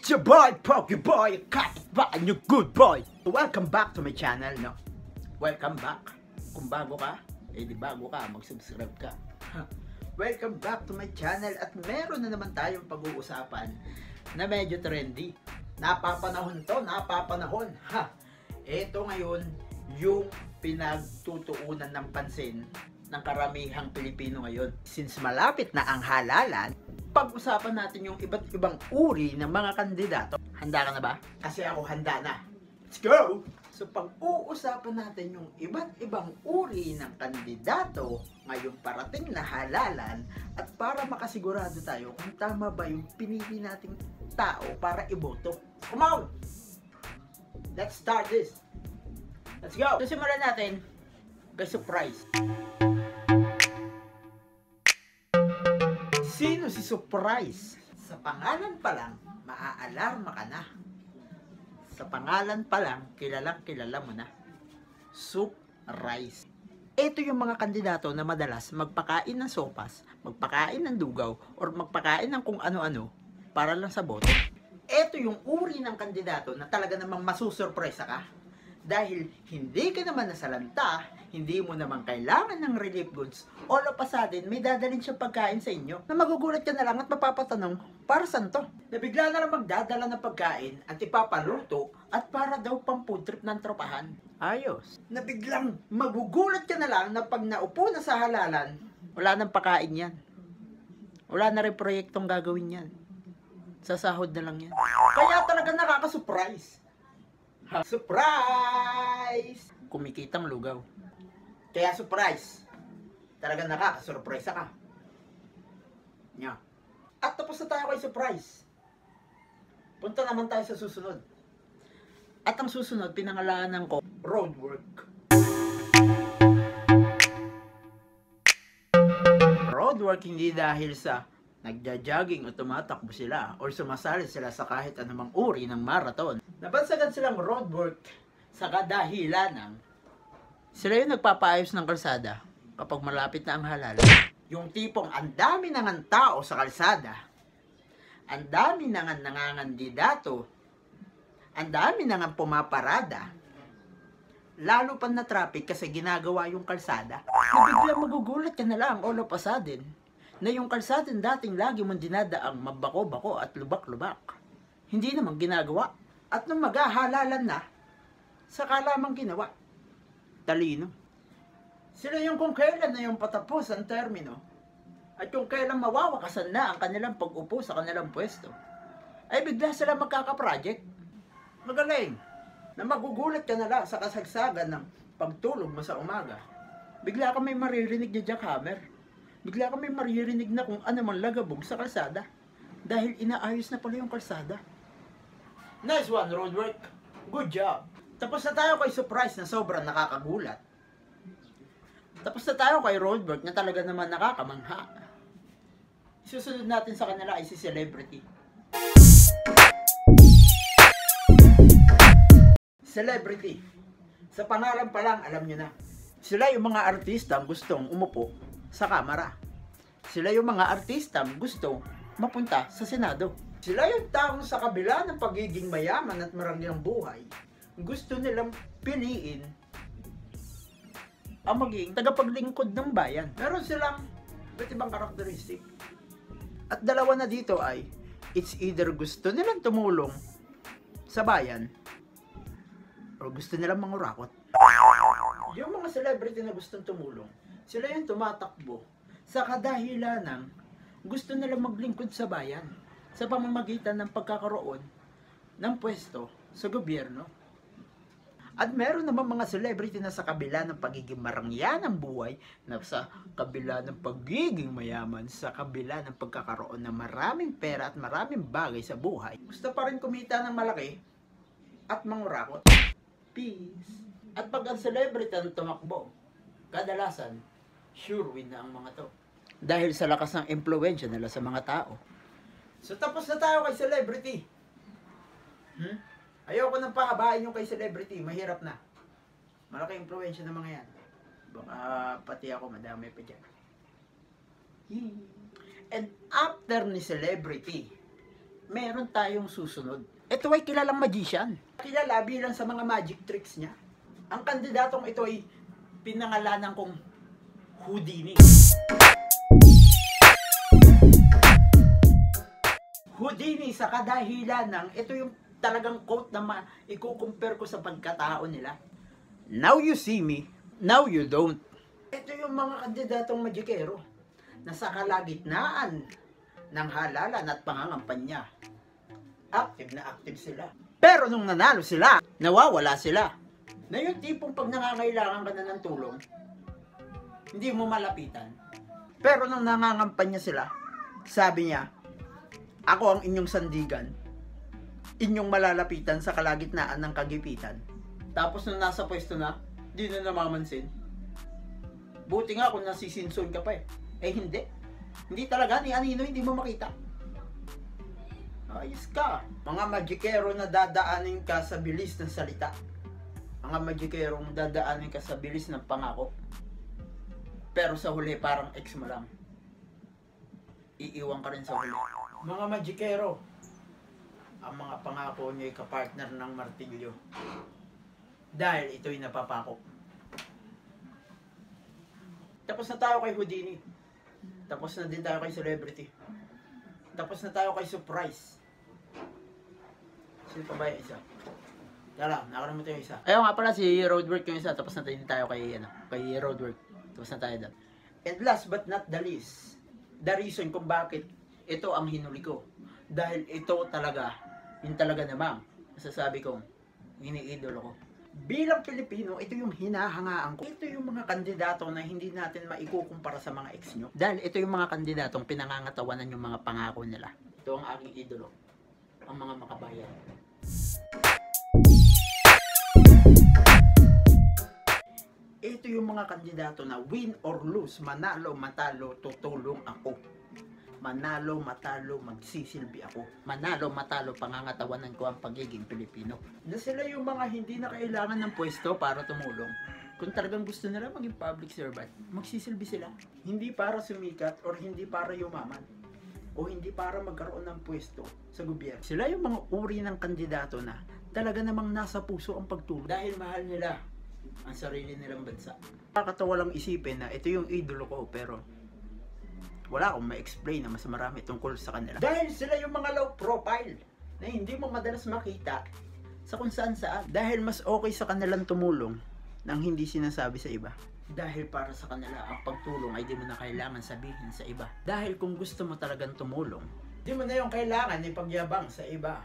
It's your boy, Poke Boy, cat and you good boy. Welcome back to my channel, no? Welcome back. Kung bago ka, di bago ka, mag-subscribe ka. Welcome back to my channel at meron na naman tayong pag-uusapan na medyo trendy. Napapanahon to, napapanahon. Ito ngayon yung pinagtutuunan ng pansin ng karamihang Pilipino ngayon. Since malapit na ang halalan, pag-usapan natin yung iba't ibang uri ng mga kandidato. Handa ka na ba? Kasi ako handa na. Let's go! So pag-uusapan natin yung iba't ibang uri ng kandidato ngayong parating na halalan at para makasigurado tayo kung tama ba yung pinili nating tao para iboto. Come on! Let's start this! Let's go! So simulan natin by surprise. Sino si Surprise? Sa pangalan pa lang, maaalarma ka na. Sa pangalan pa lang, kilala mo na. Surprise. Ito yung mga kandidato na madalas magpakain ng sopas, magpakain ng dugaw, or magpakain ng kung ano-ano para lang sa boto. Ito yung uri ng kandidato na talaga namang masusurpresa ka. Dahil hindi ka naman nasalanta, hindi mo naman kailangan ng relief goods, all of a sudden may dadalhin siyang pagkain sa inyo na magugulat ka na lang at mapapatanong, para saan to? Na bigla na lang magdadala ng pagkain at ipapaluto at para daw pang food trip ng tropahan. Ayos. Na biglang magugulat ka na lang na pag naupo na sa halalan, wala nang pakain yan. Wala na rin proyektong gagawin yan. Sa sahod na lang yan. Kaya talaga nakaka-surprise. Surprise! Kumikitang lugaw. Kaya surprise. Talagang nakaka-surprise ka. Yeah. At tapos na tayo kay surprise. Punta naman tayo sa susunod. At ang susunod, pinangalanan ko, roadwork. Roadwork hindi dahil sa nagja-jogging o tumatakbo sila or sumasali sila sa kahit anumang uri ng marathon. Nabansagan silang roadwork sa kadahilan ng sila yung nagpapaayos ng kalsada kapag malapit na ang halalan. Yung tipong ang dami na ng tao sa kalsada, ang dami na ng nangangandidato, ang dami na ng pumaparada, lalo pa na traffic kasi ginagawa yung kalsada, na biglang magugulat ka na lang all of a sudden na yung kalsada dating lagi mong dinadaang mabako-bako at lubak-lubak, hindi naman ginagawa. At nung maghahalalan na, saka lamang ginawa. Talino. Sila yung kung kailan na yung patapos ang termino, at yung kailan mawawakasan na ang kanilang pag-upo sa kanilang pwesto, ay bigla sila magkaka-project. Magaling. Na magugulat ka na lang sa kasagsagan ng pagtulog mo sa umaga. Bigla ka may maririnig na jackhammer. Bigla ka may maririnig na kung ano man lagabog sa kalsada. Dahil inaayos na pala yung kalsada. Nice one, roadwork. Good job. Tapos na tayo kay surprise na sobrang nakakagulat. Tapos na tayo kay roadwork na talaga naman nakakamangha. Susunod natin sa kanila ay si celebrity. Celebrity. Sa pangalan pa lang, alam nyo na. Sila yung mga artista gustong umupo sa kamera. Sila yung mga artista gustong mapunta sa Senado. Sila yung taong sa kabila ng pagiging mayaman at marangyang buhay, gusto nilang piliin ang magiging tagapaglingkod ng bayan. Meron silang iba't ibang karakteristik. At dalawa na dito ay, it's either gusto nilang tumulong sa bayan o gusto nilang mangurakot. Yung mga celebrity na gustong tumulong, sila yung tumatakbo sa kadahilan ng gusto nilang maglingkod sa bayan sa pamamagitan ng pagkakaroon ng pwesto sa gobyerno. At meron naman mga celebrity na sa kabila ng pagiging marangyan ng buhay, na sa kabila ng pagiging mayaman, sa kabila ng pagkakaroon ng maraming pera at maraming bagay sa buhay, gusto pa rin kumita ng malaki at mangurakot. Peace. At pag ang celebrity ang tumakbo, kadalasan, sure win na ang mga to. Dahil sa lakas ng impluwensya nila sa mga tao. So tapos na tayo kay celebrity. Ayoko nang pahabain yung kay celebrity. Mahirap na. Malaki impluwensya ng mga yan. Baka pati ako madami pa dyan. And after ni celebrity, meron tayong susunod. Ito ay kilalang magician. Kilala bilang sa mga magic tricks niya. Ang kandidatong ito ay pinangalanan kong Houdini. Houdini sa kadahilan ng, ito yung talagang quote na ikukumpare ko sa pagkatao nila. Now you see me, now you don't. Ito yung mga kandidatong magikero na sa kalagitnaan ng halalan at pangangampanya. Active na active sila. Pero nung nanalo sila, nawawala sila. Na yung tipong pag nangangailangan ka na ng tulong, hindi mo malapitan. Pero nung nangangampanya sila, sabi niya, ako ang inyong sandigan, inyong malalapitan sa kalagitnaan ng kagipitan. Tapos nung nasa pwesto na, di na namamansin. Buti nga kung nasisinson ka pa eh. Eh hindi. Hindi talaga, ni anino hindi mo makita. Ayos ka. Mga magikero na dadaanin ka sa bilis ng salita. Mga magikero na dadaanin ka sa bilis ng pangako. Pero sa huli parang ex mo lang. Iiwan ka rin sa huli. Mga magikero, ang mga pangako niyo ay kapartner ng martilyo. Dahil ito'y napapako. Tapos na tayo kay Houdini. Tapos na din tayo kay celebrity. Tapos na tayo kay surprise. Sino pa ba yung isa? Tala, nakalimutan yung isa. Ayun nga pala si Roadwork yung isa. Tapos na din tayo kay, kay Roadwork. Tapos na tayo doon. And last but not the least, the reason kung bakit ito ang hinuli ko. Dahil ito talaga, yung talaga namang masasabi kong iniidolo ko. Bilang Pilipino, ito yung hinahangaan ko. Ito yung mga kandidato na hindi natin maikukumpara sa mga ex nyo. Dahil ito yung mga kandidatong pinangangatawanan yung mga pangako nila. Ito ang aking idolo. Ang mga makabayan. Ito yung mga kandidato na win or lose, manalo, matalo, tutulong ako. Manalo, matalo, magsisilbi ako. Manalo, matalo, pangangatawanan ko ang pagiging Pilipino. Na sila yung mga hindi na kailangan ng pwesto para tumulong. Kung talagang gusto nila maging public servant, magsisilbi sila. Hindi para sumikat or hindi para yumaman. O hindi para magkaroon ng pwesto sa gobyerno. Sila yung mga uri ng kandidato na talaga namang nasa puso ang pagtulong. Dahil mahal nila ang sarili nilang bansa. Nakakatawa lang isipin na ito yung idolo ko pero wala akong ma-explain na mas marami tungkol sa kanila. Dahil sila yung mga low profile na hindi mo madalas makita sa kung saan saan. Dahil mas okay sa kanilang tumulong nang hindi sinasabi sa iba. Dahil para sa kanila ang pagtulong ay di mo na kailangan sabihin sa iba. Dahil kung gusto mo talagang tumulong, di mo na yung kailangan ipagyabang sa iba.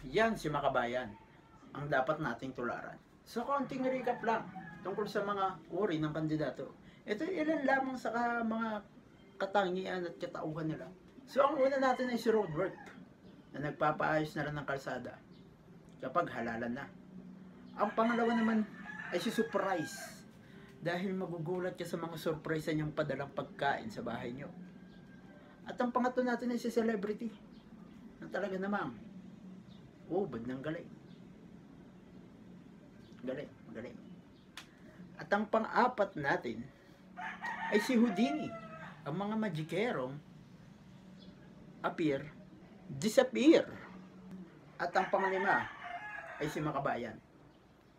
Yan si Makabayan ang dapat nating tularan. So konting recap lang tungkol sa mga uri ng kandidato. Ito ilan lamang sa mga katangian at katauhan nila. So ang una natin ay si Roadwork na nagpapaayos na lang ng kalsada kapag halalan na. Ang pangalawa naman ay si Surprise dahil magugulat ka sa mga surprise niyang padalang pagkain sa bahay niyo. At ang pangatlo natin ay si Celebrity na talaga namang bad ng galing. Magaling. At ang pang-apat natin ay si Houdini. Ang mga magikerong appear, disappear. At ang pangalima ay si Makabayan.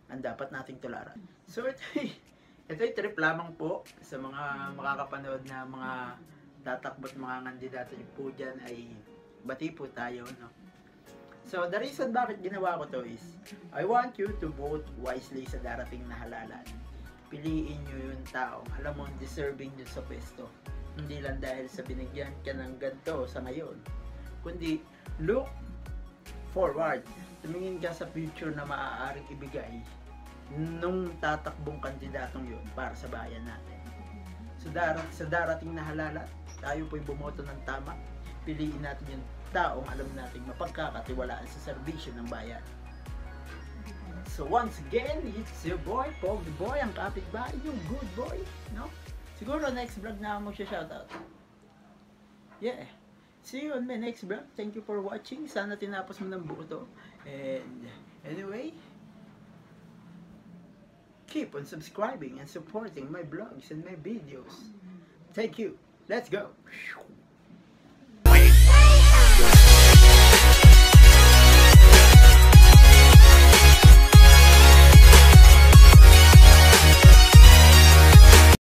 Ang dapat nating tularan. So ito'y trip lamang po sa mga makakapanood na mga tatakbot mga kandidato po dyan ay bati po tayo. No? So the reason bakit ginawa ko to is I want you to vote wisely sa darating na halalan. Piliin nyo yung taong alam mo deserving nyo sa pwesto. Hindi lang dahil sa binigyan ka ng ganito sa ngayon, kundi look forward. Tumingin ka sa future na maaaring ibigay nung tatakbong kandidatong yun para sa bayan natin. So sa darating na halalan, tayo po'y bumoto ng tama. Piliin natin yung taong alam nating mapagkakatiwalaan sa serbisyo ng bayan. So once again, it's your boy, Pogi Boy, ang kapitbahay, yung good boy, no? Siguro next vlog na ako magsha-shoutout. Yeah. See you on my next vlog. Thank you for watching. Sana tinapos mo ng buo to. And anyway, keep on subscribing and supporting my vlogs and my videos. Thank you. Let's go.